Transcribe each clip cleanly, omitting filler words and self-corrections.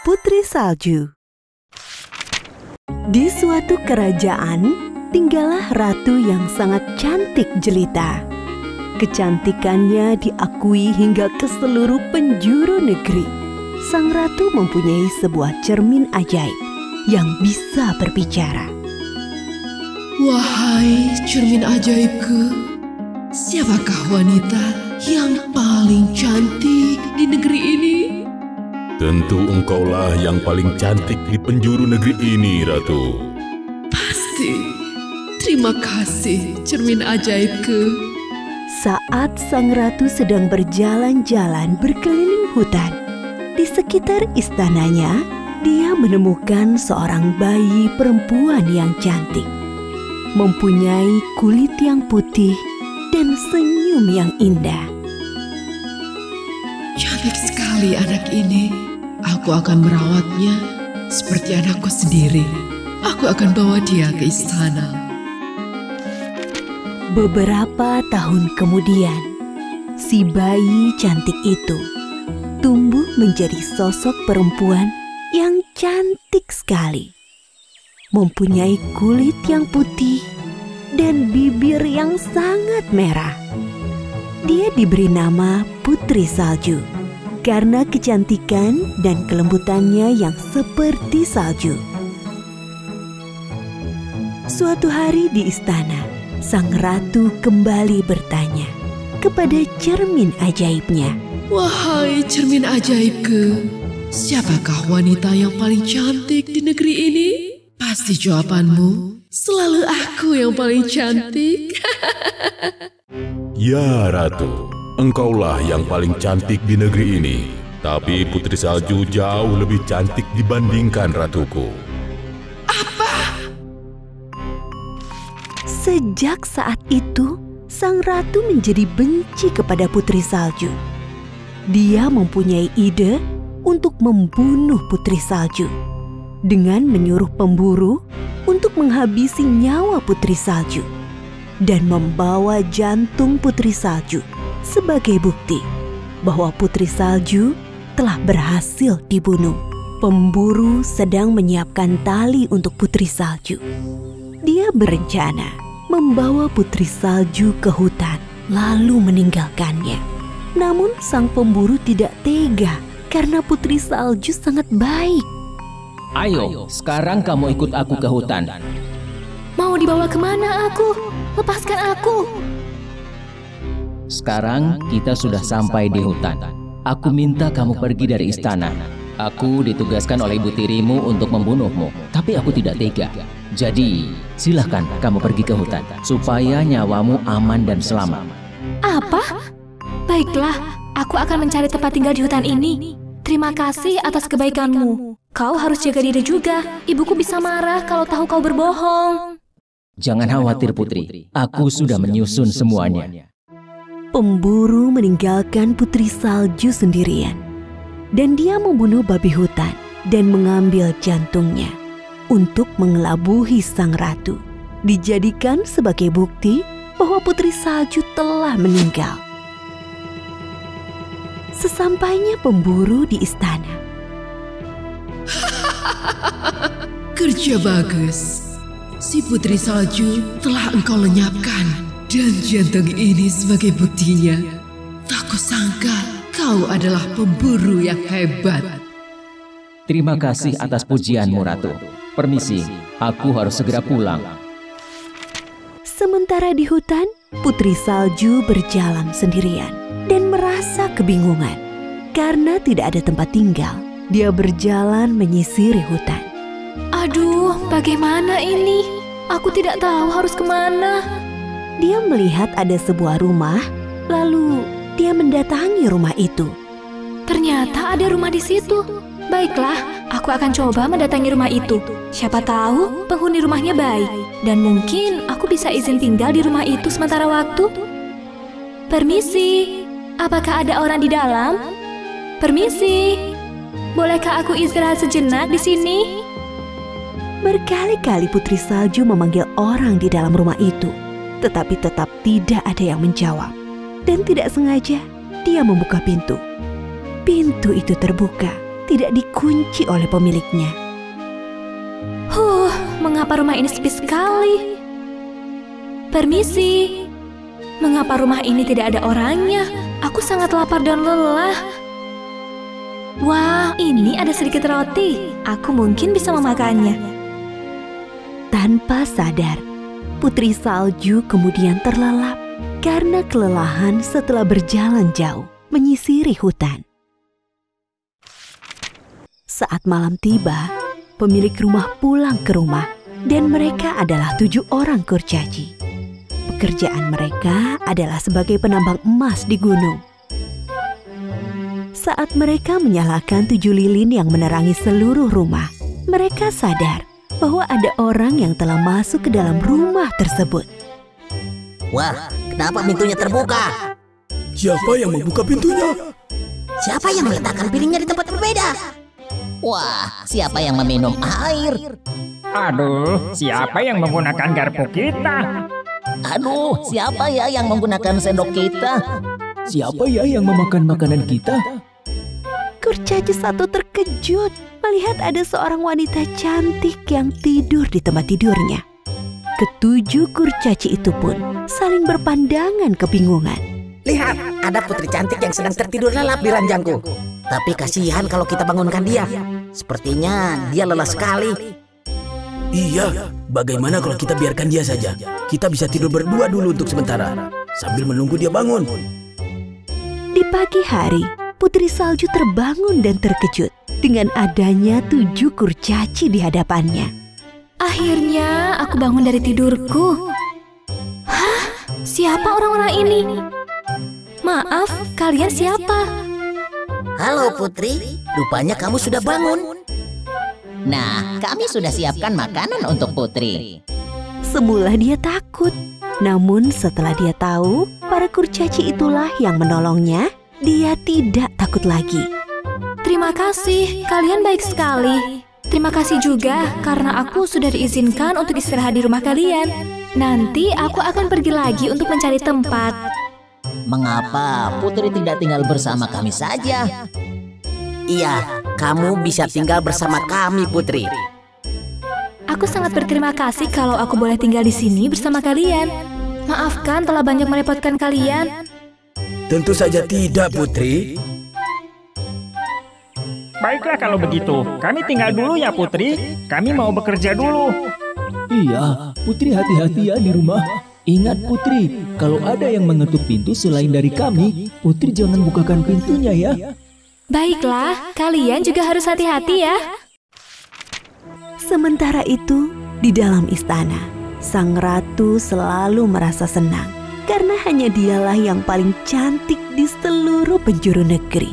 Putri Salju. Di suatu kerajaan, tinggallah ratu yang sangat cantik jelita. Kecantikannya diakui hingga ke seluruh penjuru negeri. Sang ratu mempunyai sebuah cermin ajaib yang bisa berbicara. Wahai cermin ajaibku, siapakah wanita yang paling cantik di negeri ini? Tentu engkaulah yang paling cantik di penjuru negeri ini, Ratu. Pasti. Terima kasih, cermin ajaibku. Saat sang ratu sedang berjalan-jalan berkeliling hutan, di sekitar istananya, dia menemukan seorang bayi perempuan yang cantik. Mempunyai kulit yang putih dan senyum yang indah. Cantik sekali anak ini. Aku akan merawatnya seperti anakku sendiri. Aku akan bawa dia ke istana. Beberapa tahun kemudian, si bayi cantik itu tumbuh menjadi sosok perempuan yang cantik sekali. Mempunyai kulit yang putih dan bibir yang sangat merah. Dia diberi nama Putri Salju karena kecantikan dan kelembutannya yang seperti salju. Suatu hari di istana, sang ratu kembali bertanya kepada cermin ajaibnya. Wahai cermin ajaibku, siapakah wanita yang paling cantik di negeri ini? Pasti jawabanmu, selalu aku yang paling cantik. Ya, Ratu. Engkaulah yang paling cantik di negeri ini. Tapi Putri Salju jauh lebih cantik dibandingkan ratuku. Apa? Sejak saat itu, sang ratu menjadi benci kepada Putri Salju. Dia mempunyai ide untuk membunuh Putri Salju dengan menyuruh pemburu untuk menghabisi nyawa Putri Salju dan membawa jantung Putri Salju sebagai bukti bahwa Putri Salju telah berhasil dibunuh. Pemburu sedang menyiapkan tali untuk Putri Salju. Dia berencana membawa Putri Salju ke hutan lalu meninggalkannya. Namun sang pemburu tidak tega karena Putri Salju sangat baik. Ayo, sekarang kamu ikut aku ke hutan. Mau dibawa kemana aku? Lepaskan aku. Sekarang kita sudah sampai di hutan. Aku minta kamu pergi dari istana. Aku ditugaskan oleh ibu tirimu untuk membunuhmu, tapi aku tidak tega. Jadi, silahkan kamu pergi ke hutan, supaya nyawamu aman dan selamat. Apa? Baiklah, aku akan mencari tempat tinggal di hutan ini. Terima kasih atas kebaikanmu. Kau harus jaga diri juga. Ibuku bisa marah kalau tahu kau berbohong. Jangan khawatir, Putri. Aku sudah menyusun semuanya. Pemburu meninggalkan Putri Salju sendirian. Dan dia membunuh babi hutan dan mengambil jantungnya untuk mengelabuhi sang ratu. Dijadikan sebagai bukti bahwa Putri Salju telah meninggal. Sesampainya pemburu di istana. Kerja bagus. Si Putri Salju telah engkau lenyapkan. Dan jantung ini sebagai buktinya. Tak kusangka kau adalah pemburu yang hebat. Terima kasih atas pujianmu, Ratu. Permisi, aku harus segera pulang. Sementara di hutan, Putri Salju berjalan sendirian dan merasa kebingungan. Karena tidak ada tempat tinggal, dia berjalan menyisiri hutan. Aduh, bagaimana ini? Aku tidak tahu harus kemana. Dia melihat ada sebuah rumah, lalu dia mendatangi rumah itu. Ternyata ada rumah di situ. Baiklah, aku akan coba mendatangi rumah itu. Siapa tahu penghuni rumahnya baik. Dan mungkin aku bisa izin tinggal di rumah itu sementara waktu. Permisi, apakah ada orang di dalam? Permisi, bolehkah aku istirahat sejenak di sini? Berkali-kali Putri Salju memanggil orang di dalam rumah itu. tetapi tetap tidak ada yang menjawab. Dan tidak sengaja dia membuka pintu. Pintu itu terbuka, tidak dikunci oleh pemiliknya. Mengapa rumah ini sepi sekali? Permisi. Mengapa rumah ini tidak ada orangnya? Aku sangat lapar dan lelah. Wah, ini ada sedikit roti. Aku mungkin bisa memakannya. Tanpa sadar, Putri Salju kemudian terlelap karena kelelahan setelah berjalan jauh menyisiri hutan. Saat malam tiba, pemilik rumah pulang ke rumah dan mereka adalah 7 orang kurcaci. Pekerjaan mereka adalah sebagai penambang emas di gunung. Saat mereka menyalakan 7 lilin yang menerangi seluruh rumah, mereka sadar bahwa ada orang yang telah masuk ke dalam rumah tersebut. Wah, kenapa pintunya terbuka? Siapa yang membuka pintunya? Siapa yang meletakkan piringnya di tempat berbeda? Wah, siapa yang meminum air? Aduh, siapa yang menggunakan garpu kita? Aduh, siapa ya yang menggunakan sendok kita? Siapa ya yang memakan makanan kita? Kurcaci satu terkejut melihat ada seorang wanita cantik yang tidur di tempat tidurnya. Ketujuh kurcaci itu pun saling berpandangan kebingungan. Lihat, ada putri cantik yang sedang tertidur lelap di ranjangku. Tapi kasihan kalau kita bangunkan dia. Sepertinya dia lelah sekali. Iya, bagaimana kalau kita biarkan dia saja? Kita bisa tidur berdua dulu untuk sementara, sambil menunggu dia bangun. Di pagi hari, Putri Salju terbangun dan terkejut dengan adanya 7 kurcaci di hadapannya. Akhirnya aku bangun dari tidurku. Hah? Siapa orang-orang ini? Maaf, kalian siapa? Halo Putri, rupanya kamu sudah bangun. Nah, kami sudah siapkan makanan untuk Putri. Semula dia takut, namun setelah dia tahu para kurcaci itulah yang menolongnya, dia tidak takut lagi. Terima kasih, kalian baik sekali. Terima kasih juga karena aku sudah diizinkan untuk istirahat di rumah kalian. Nanti aku akan pergi lagi untuk mencari tempat. Mengapa Putri tidak tinggal bersama kami saja? Iya, kamu bisa tinggal bersama kami, Putri. Aku sangat berterima kasih kalau aku boleh tinggal di sini bersama kalian. Maafkan telah banyak merepotkan kalian. Tentu saja tidak, Putri. Baiklah kalau begitu, kami tinggal dulu ya Putri. Kami mau bekerja dulu. Iya, Putri hati-hati ya di rumah. Ingat Putri, kalau ada yang mengetuk pintu selain dari kami, Putri jangan bukakan pintunya ya. Baiklah, kalian juga harus hati-hati ya. Sementara itu, di dalam istana, sang ratu selalu merasa senang karena hanya dialah yang paling cantik di seluruh penjuru negeri.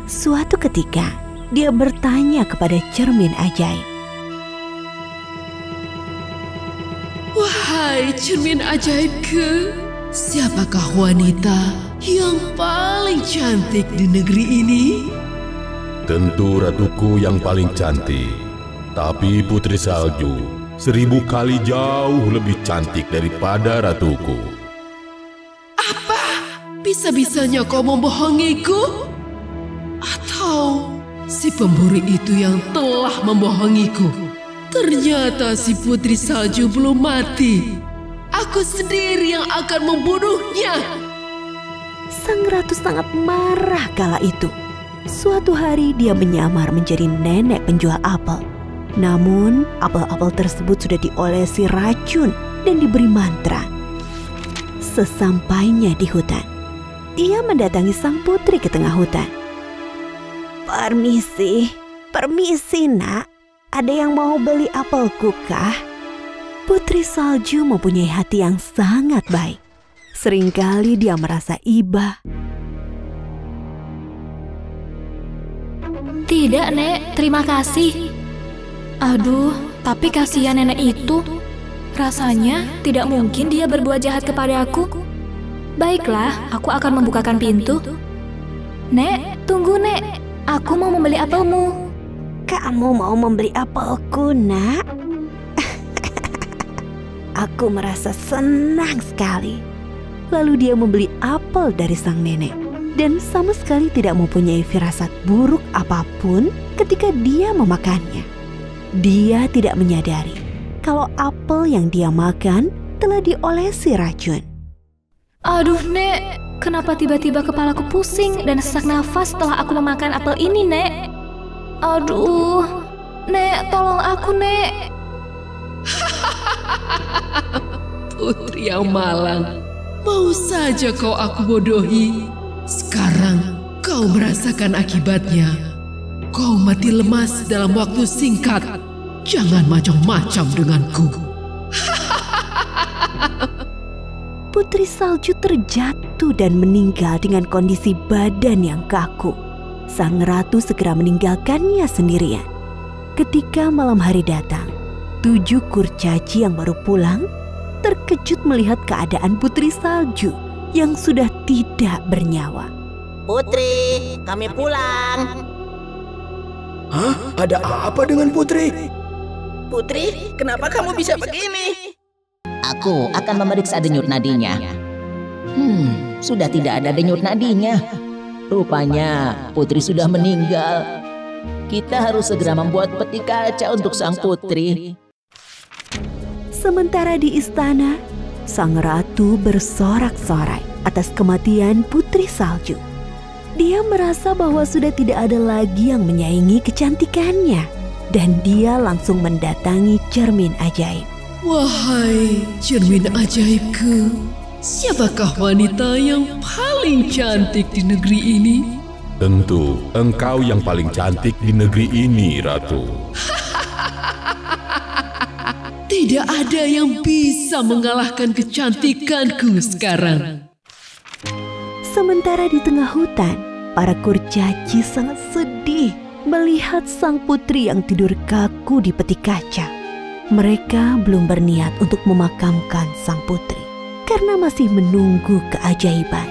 Suatu ketika, dia bertanya kepada cermin ajaib. Wahai cermin ajaibku, siapakah wanita yang paling cantik di negeri ini? Tentu ratuku yang paling cantik. Tapi Putri Salju 1000 kali jauh lebih cantik daripada ratuku. Apa? Bisa-bisanya kau membohongiku? Atau si pemburu itu yang telah membohongiku? Ternyata si Putri Salju belum mati. Aku sendiri yang akan membunuhnya. Sang ratu sangat marah kala itu. Suatu hari dia menyamar menjadi nenek penjual apel. Namun, apel-apel tersebut sudah diolesi racun dan diberi mantra. Sesampainya di hutan, dia mendatangi sang putri ke tengah hutan. Permisi nak, ada yang mau beli apelku kah? Putri Salju mempunyai hati yang sangat baik. Seringkali dia merasa iba. Tidak, Nek. Terima kasih. Aduh, tapi kasihan nenek itu. Rasanya tidak mungkin dia berbuat jahat kepada aku. Baiklah, aku akan membukakan pintu. Nek, tunggu Nek. Aku mau membeli apelmu. Kamu mau membeli apelku, nak? Aku merasa senang sekali. Lalu dia membeli apel dari sang nenek dan sama sekali tidak mempunyai firasat buruk apapun ketika dia memakannya. Dia tidak menyadari kalau apel yang dia makan telah diolesi racun. Aduh, Nek. Kenapa tiba-tiba kepalaku pusing dan sesak nafas setelah aku memakan apel ini, Nek? Aduh, Nek, tolong aku, Nek. Putri yang malang, mau saja kau aku bodohi. Sekarang kau merasakan akibatnya. Kau mati lemas dalam waktu singkat. Jangan macam-macam denganku. Putri salju terjatuh dan meninggal dengan kondisi badan yang kaku. Sang ratu segera meninggalkannya sendirian. Ketika malam hari datang, 7 kurcaci yang baru pulang terkejut melihat keadaan Putri Salju yang sudah tidak bernyawa. Putri, kami pulang. Hah? Ada apa dengan Putri? Putri, kenapa kamu bisa begini? Aku akan memeriksa denyut nadinya. Sudah tidak ada denyut nadinya. Rupanya Putri sudah meninggal. Kita harus segera membuat peti kaca untuk sang putri. Sementara di istana, sang ratu bersorak-sorai atas kematian Putri Salju. Dia merasa bahwa sudah tidak ada lagi yang menyaingi kecantikannya, dan dia langsung mendatangi cermin ajaib. Wahai cermin ajaibku, siapakah wanita yang paling cantik di negeri ini? Tentu engkau yang paling cantik di negeri ini, Ratu. Tidak ada yang bisa mengalahkan kecantikanku sekarang. Sementara di tengah hutan, para kurcaci sangat sedih melihat sang putri yang tidur kaku di peti kaca. Mereka belum berniat untuk memakamkan sang putri karena masih menunggu keajaiban.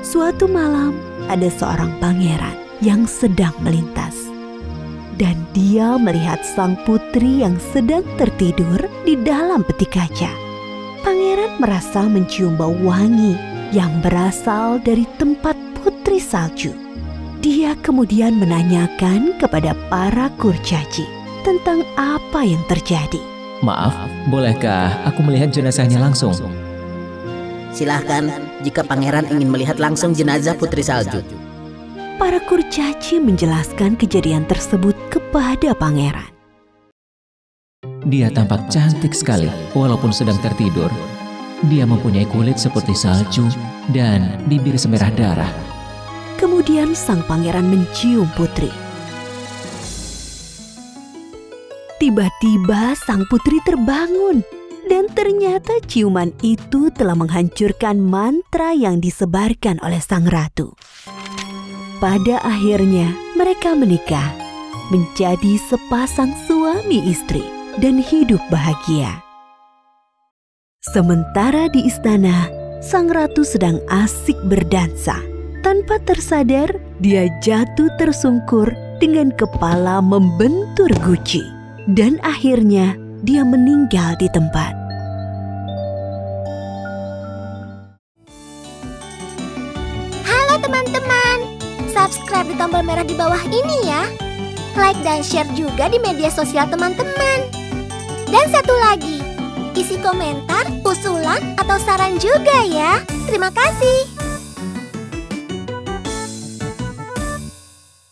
Suatu malam, ada seorang pangeran yang sedang melintas. Dan dia melihat sang putri yang sedang tertidur di dalam peti kaca. Pangeran merasa mencium bau wangi yang berasal dari tempat Putri Salju. Dia kemudian menanyakan kepada para kurcaci tentang apa yang terjadi. Maaf, bolehkah aku melihat jenazahnya langsung? Silahkan jika pangeran ingin melihat langsung jenazah Putri Salju. Para kurcaci menjelaskan kejadian tersebut kepada pangeran. Dia tampak cantik sekali walaupun sedang tertidur. Dia mempunyai kulit seperti salju dan bibir semerah darah. Kemudian sang pangeran mencium putri. Tiba-tiba sang putri terbangun dan ternyata ciuman itu telah menghancurkan mantra yang disebarkan oleh sang ratu. Pada akhirnya mereka menikah, menjadi sepasang suami istri dan hidup bahagia. Sementara di istana, sang ratu sedang asik berdansa. Tanpa tersadar, dia jatuh tersungkur dengan kepala membentur guci. Dan akhirnya dia meninggal di tempat. Halo teman-teman, subscribe di tombol merah di bawah ini ya. Like dan share juga di media sosial teman-teman. Dan satu lagi, isi komentar, usulan, atau saran juga ya. Terima kasih.